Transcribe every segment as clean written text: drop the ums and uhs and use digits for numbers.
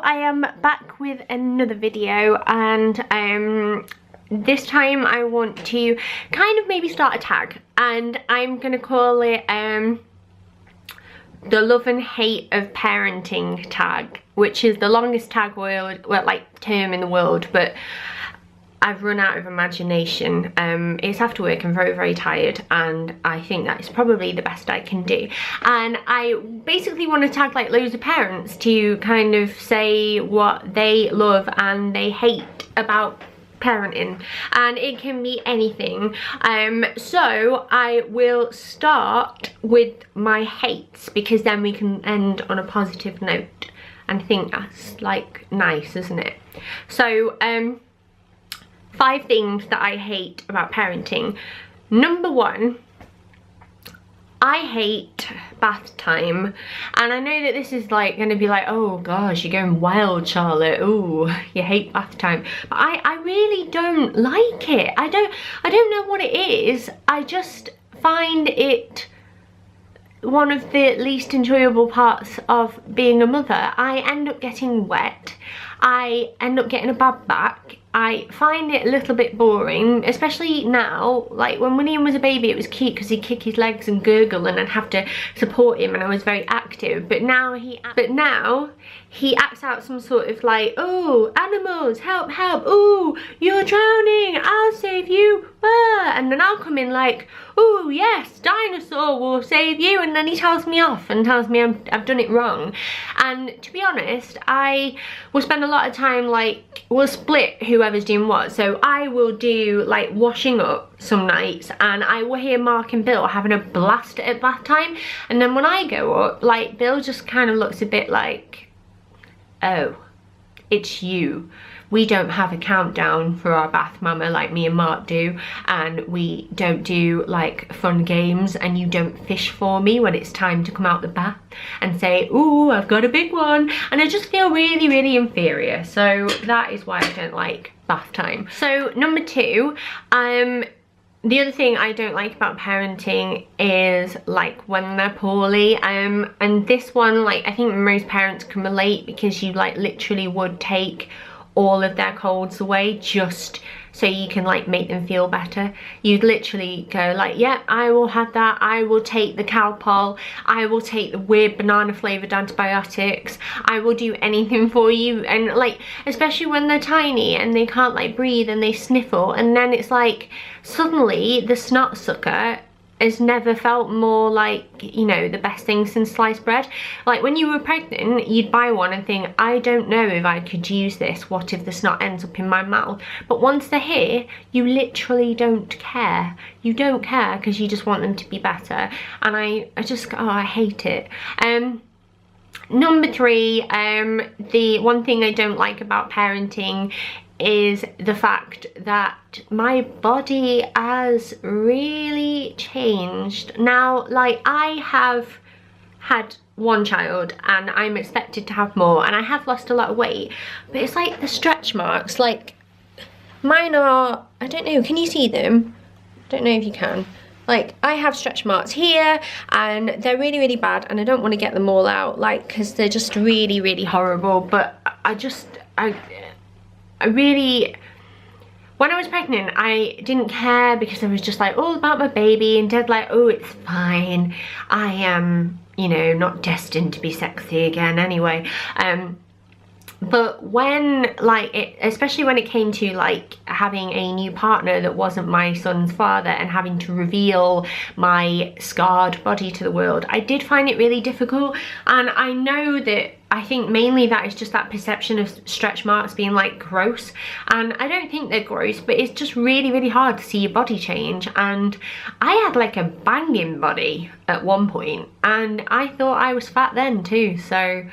I am back with another video, and this time I want to kind of maybe start a tag, and I'm gonna call it the love and hate of parenting tag, which is the longest tag term in the world, but I've run out of imagination. It's after work, I'm very tired, and I think that is probably the best I can do. And I basically want to tag like loads of parents to kind of say what they love and they hate about parenting, and it can be anything. So I will start with my hates, because then we can end on a positive note, and I think that's like nice, isn't it? So 5 things that I hate about parenting. Number 1, I hate bath time. And I know that this is like going to be like, oh gosh, you're going wild, Charlotte. Oh, you hate bath time. But I really don't like it. I don't know what it is. I just find it one of the least enjoyable parts of being a mother. I end up getting wet. I end up getting a bad back. I find it a little bit boring, especially now. Like when William was a baby, it was cute because he'd kick his legs and gurgle and I'd have to support him, and I was very active. But now he acts out some sort of like, oh, animals, help, help, oh, you're drowning, I'll save you. And then I'll come in like, oh yes, dinosaur will save you, and then he tells me off and tells me I've done it wrong. And to be honest, I will spend a lot of time, like, we'll split whoever's doing what. So I will do like washing up some nights, and I will hear Mark and Bill having a blast at bath time, and then when I go up, like, Bill just kind of looks a bit like, oh, it's you. We don't have a countdown for our bath, mama, like me and Mark do, and we don't do like fun games, and you don't fish for me when it's time to come out the bath and say, ooh, I've got a big one. And I just feel really inferior. So that is why I don't like bath time. So number 2, the other thing I don't like about parenting is like when they're poorly, and this one, like, I think most parents can relate, because you like literally would take all of their colds away just so you can like make them feel better. You'd literally go like, yeah, I will have that, I will take the Calpol, I will take the weird banana flavoured antibiotics, I will do anything for you. And like, especially when they're tiny and they can't like breathe and they sniffle, and then it's like suddenly the snot sucker has never felt more like, you know, the best thing since sliced bread. Like when you were pregnant, you'd buy one and think, I don't know if I could use this, what if the snot ends up in my mouth? But once they're here, you literally don't care. You don't care, because you just want them to be better. And I just, oh, I hate it. Number 3, the one thing I don't like about parenting is the fact that my body has really changed. Now, like, I have had one child and I'm expected to have more, and I have lost a lot of weight, but it's like the stretch marks, like mine are, I don't know, can you see them? I don't know if you can. Like, I have stretch marks here, and they're really bad, and I don't want to get them all out, like, because they're just really horrible. But I really, when I was pregnant, I didn't care, because I was just like all about my baby, and dead like, oh, it's fine, I am, you know, not destined to be sexy again anyway. But when, like, especially when it came to like having a new partner that wasn't my son's father, and having to reveal my scarred body to the world, I did find it really difficult. And I know that, I think mainly that is just that perception of stretch marks being like gross, and I don't think they're gross, but it's just really hard to see your body change. And I had like a banging body at one point, and I thought I was fat then too. So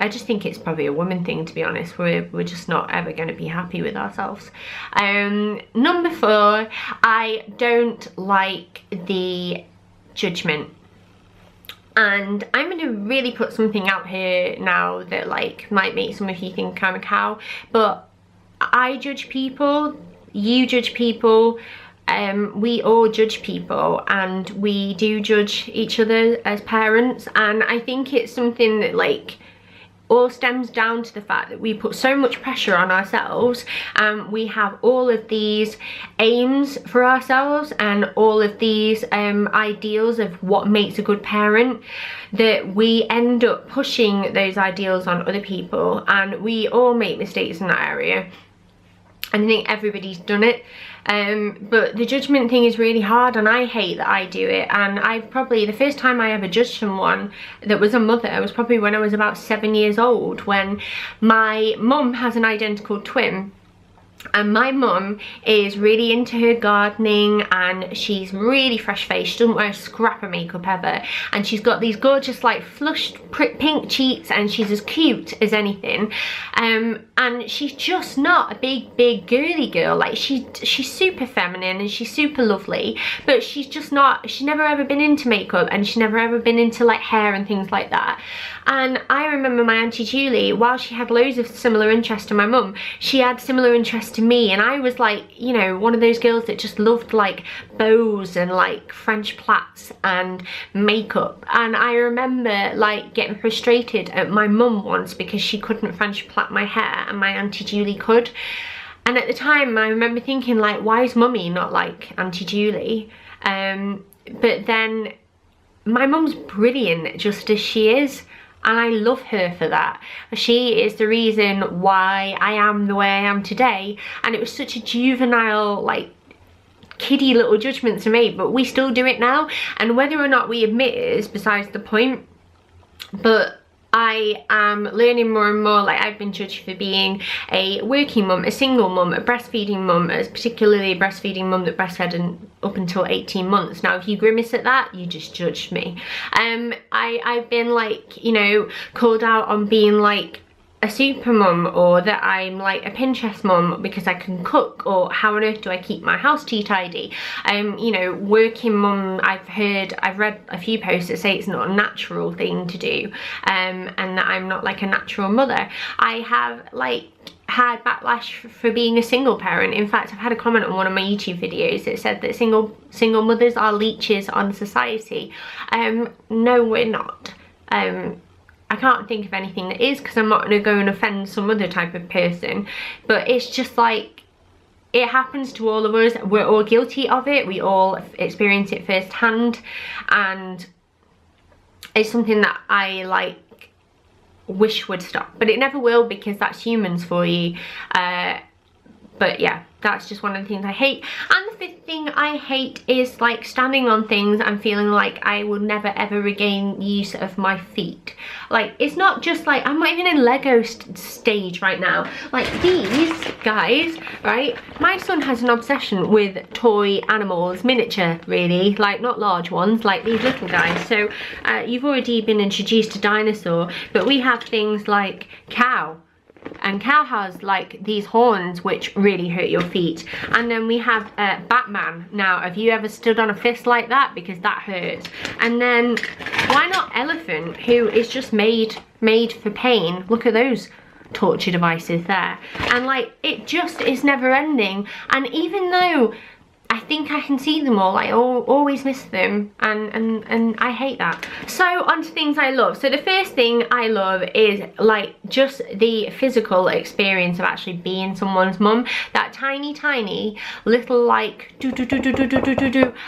I just think it's probably a woman thing, to be honest. We're just not ever going to be happy with ourselves. Number 4, I don't like the judgment. And I'm going to really put something out here now that like might make some of you think I'm a cow, but I judge people, you judge people, we all judge people, and we do judge each other as parents. And I think it's something that, like, all stems down to the fact that we put so much pressure on ourselves, and we have all of these aims for ourselves and all of these ideals of what makes a good parent, that we end up pushing those ideals on other people, and we all make mistakes in that area. And I think everybody's done it, but the judgment thing is really hard, and I hate that I do it. And the first time I ever judged someone that was a mother was probably when I was about 7 years old, when my mum has an identical twin. And my mum is really into her gardening, and she's really fresh faced. She doesn't wear a scrap of makeup ever, and she's got these gorgeous like flushed pink cheeks, and she's as cute as anything. And she's just not a big girly girl. Like she's super feminine and she's super lovely, but she's just not, she's never ever been into makeup, and she's never ever been into like hair and things like that. And I remember my Auntie Julie, while she had loads of similar interests to my mum, she had similar interests to me. And I was like, you know, one of those girls that just loved like bows and like French plaits and makeup. And I remember like getting frustrated at my mum once because she couldn't French plait my hair and my Auntie Julie could. And at the time I remember thinking like, why is mummy not like Auntie Julie? But then my mum's brilliant just as she is, and I love her for that. She is the reason why I am the way I am today. And it was such a juvenile, like kiddie little judgment to make, but we still do it now. And whether or not we admit it is besides the point. But I am learning more and more. Like, I've been judged for being a working mum, a single mum, a breastfeeding mum, particularly a breastfeeding mum that breastfed up until 18 months. Now, if you grimace at that, you just judged me. I've been like, you know, called out on being like a super mum, or that I'm like a Pinterest mum because I can cook, or how on earth do I keep my house tea tidy? You know, working mum, I've read a few posts that say it's not a natural thing to do, and that I'm not like a natural mother. I have like had backlash for being a single parent. In fact, I've had a comment on one of my YouTube videos that said that single mothers are leeches on society. No, we're not. I can't think of anything that is, because I'm not going to go and offend some other type of person. But it's just like, it happens to all of us. We're all guilty of it. We all experience it firsthand. And it's something that I like wish would stop. But it never will, because that's humans for you. But yeah, that's just one of the things I hate. And the fifth thing I hate is like standing on things and feeling like I will never ever regain use of my feet. Like, it's not just like, I'm not even in Lego stage right now. Like these guys, right? My son has an obsession with toy animals, miniature really, like not large ones, like these little guys. So you've already been introduced to dinosaur, but we have things like cow. And cow has like these horns which really hurt your feet. And then we have Batman. Now, have you ever stood on a fist like that? Because that hurts. And then why not elephant, who is just made for pain? Look at those torture devices there. And like, it just is never ending. And even though I think I can see them all, I always miss them, and I hate that. So on to things I love. So the first thing I love is like just the physical experience of actually being someone's mum. That tiny little like do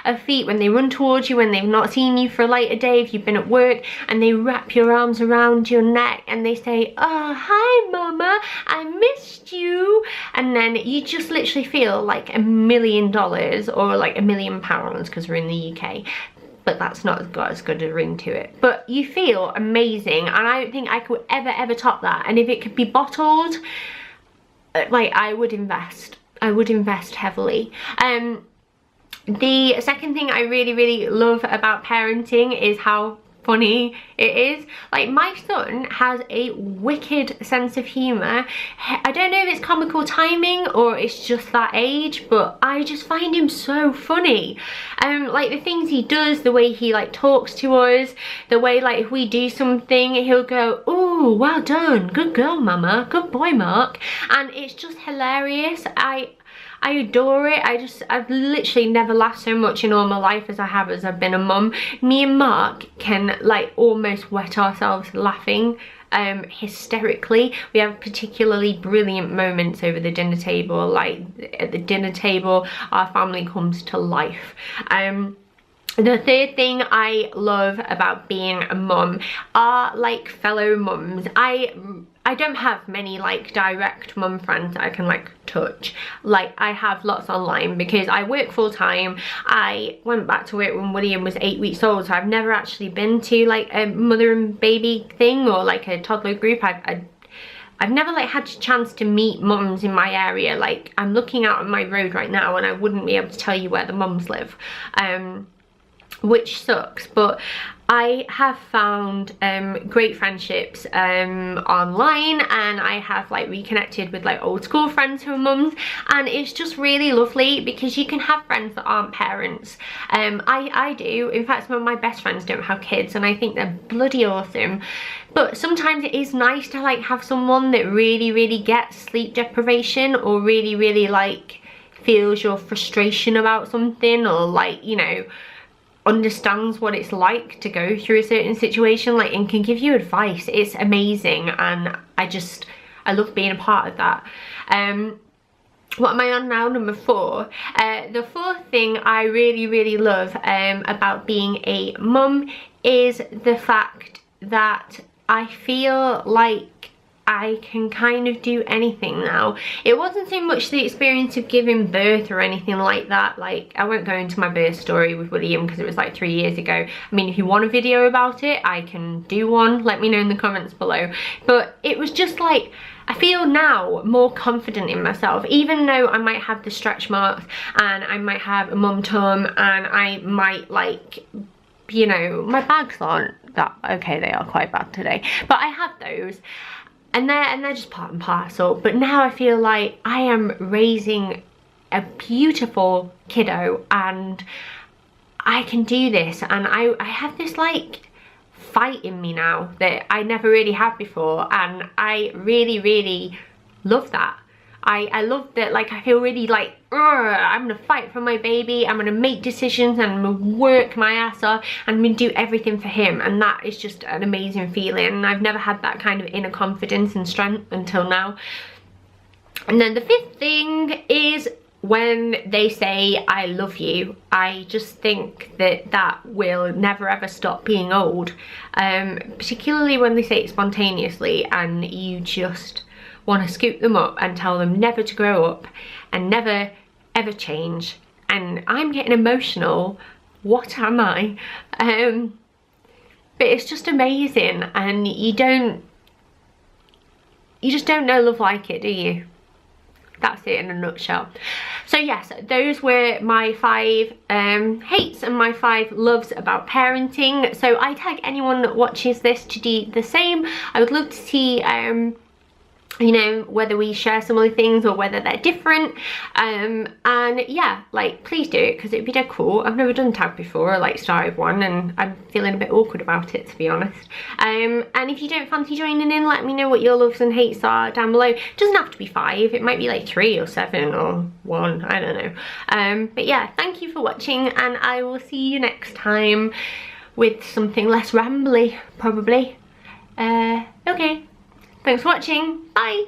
of feet when they run towards you when they've not seen you for like a day, if you've been at work, and they wrap your arms around your neck and they say, oh hi mama, I missed you. And then you just literally feel like $1 million, or like £1 million, because we're in the UK, but that's not got as good a ring to it. But you feel amazing, and I don't think I could ever top that. And if it could be bottled, like, I would invest heavily. The second thing I really love about parenting is how funny it is. Like, my son has a wicked sense of humour. I don't know if it's comical timing or it's just that age, but I just find him so funny. Like the things he does, the way he like talks to us, the way like if we do something he'll go, oh well done, good girl mama, good boy Mark. And it's just hilarious. I adore it. I've literally never laughed so much in all my life as I have as I've been a mum. Me and Mark can like almost wet ourselves laughing hysterically. We have particularly brilliant moments over the dinner table. Like at the dinner table, our family comes to life. The third thing I love about being a mum are like fellow mums. I don't have many like direct mum friends that I can like touch. Like I have lots online because I work full time. I went back to work when William was 8 weeks old, so I've never actually been to like a mother and baby thing or like a toddler group. I've never like had a chance to meet mums in my area. Like I'm looking out on my road right now and I wouldn't be able to tell you where the mums live. Which sucks, but I have found great friendships online, and I have like reconnected with like old school friends who are mums, and it's just really lovely because you can have friends that aren't parents. I do. In fact, some of my best friends don't have kids, and I think they're bloody awesome. But sometimes it is nice to like have someone that really gets sleep deprivation, or really like feels your frustration about something, or like, you know, understands what it's like to go through a certain situation, like, and can give you advice. It's amazing, and I love being a part of that. What am I on now? Number 4. The fourth thing I really love about being a mum is the fact that I feel like I can kind of do anything now. It wasn't so much the experience of giving birth or anything like that. Like, I won't go into my birth story with William because it was like 3 years ago. I mean, if you want a video about it, I can do one. Let me know in the comments below. But it was just like, I feel now more confident in myself, even though I might have the stretch marks and I might have a mum tum and I might like, you know, my bags aren't that, okay, they are quite bad today, but I have those. And they're just part and parcel. But now I feel like I am raising a beautiful kiddo and I can do this. And I have this like fight in me now that I never really had before. And I really love that. I love that, like, I feel really like, I'm gonna fight for my baby, I'm gonna make decisions, and I'm gonna work my ass off, and I'm gonna do everything for him, and that is just an amazing feeling. And I've never had that kind of inner confidence and strength until now. And then the 5th thing is when they say I love you. I just think that that will never ever stop being old, particularly when they say it spontaneously and you just want to scoop them up and tell them never to grow up and never ever change. And I'm getting emotional. What am I? But it's just amazing, and you just don't know love like it, do you? That's it in a nutshell. So yes, those were my 5 hates and my 5 loves about parenting. So I tag anyone that watches this to do the same. I would love to see you know, whether we share similar things or whether they're different. And yeah, like, please do it because it'd be dead cool. I've never done tag before, or like started one, and I'm feeling a bit awkward about it, to be honest. And if you don't fancy joining in, let me know what your loves and hates are down below. It doesn't have to be 5, it might be like 3 or 7 or 1, I don't know. But yeah, thank you for watching, and I will see you next time with something less rambly, probably. Okay. Thanks for watching. Bye.